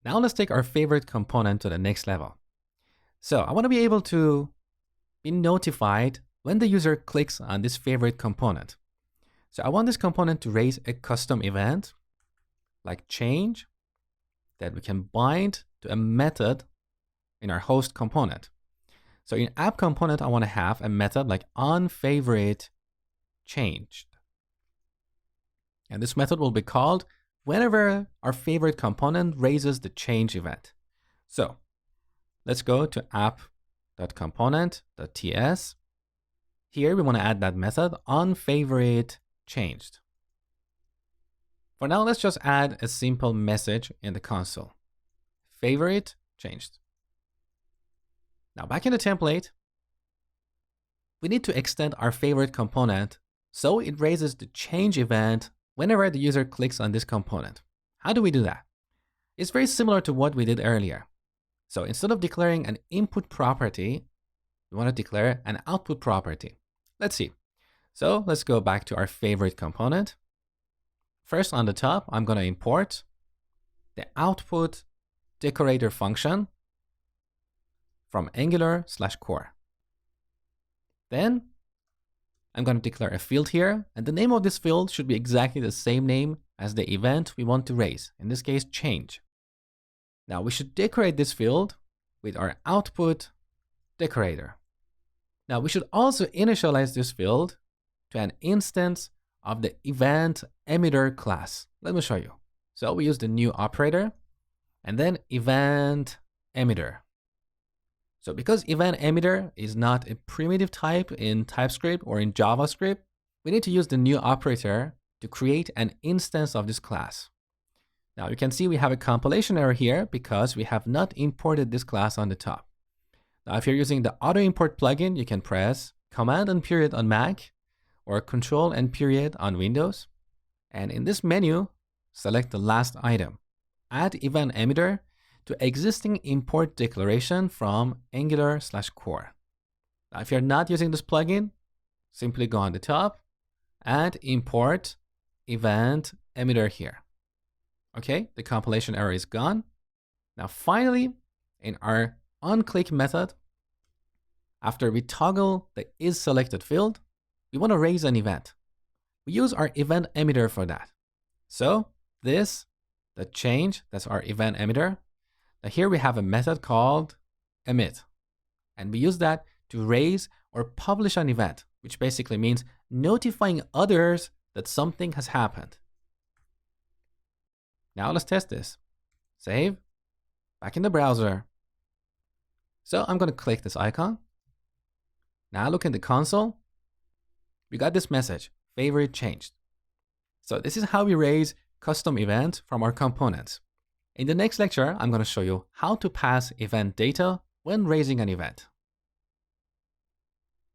Now let's take our favorite component to the next level. So I want to be able to be notified when the user clicks on this favorite component. So I want this component to raise a custom event like change that we can bind to a method in our host component. So in app component, I want to have a method like onFavorite changed. And this method will be called whenever our favorite component raises the change event. So let's go to app.component.ts. Here we want to add that method onFavorite changed. For now, let's just add a simple message in the console. Favorite changed. Now back in the template, we need to extend our favorite component so it raises the change event whenever the user clicks on this component. How do we do that? It's very similar to what we did earlier. So instead of declaring an input property, we want to declare an output property. Let's see. So let's go back to our favorite component. First on the top, I'm going to import the output decorator function from Angular/core. Then I'm going to declare a field here, and the name of this field should be exactly the same name as the event we want to raise, in this case, change. Now we should decorate this field with our output decorator. Now we should also initialize this field to an instance of the event emitter class. Let me show you. So we use the new operator and then event emitter. So because event emitter is not a primitive type in TypeScript or in JavaScript, we need to use the new operator to create an instance of this class. Now you can see we have a compilation error here because we have not imported this class on the top. Now if you're using the auto import plugin, you can press Command and period on Mac or Control and period on Windows. And in this menu, select the last item, add event emitter to existing import declaration from Angular/core. Now, if you're not using this plugin, simply go on the top and import event emitter here. Okay, the compilation error is gone. Now, finally, in our onClick method, after we toggle the isSelected field, we want to raise an event. We use our event emitter for that. So this, the change, that's our event emitter. Now here we have a method called emit, and we use that to raise or publish an event, which basically means notifying others that something has happened. Now let's test this. Save, back in the browser. So I'm going to click this icon. Now look in the console. We got this message, favorite changed. So this is how we raise custom events from our components. In the next lecture, I'm going to show you how to pass event data when raising an event.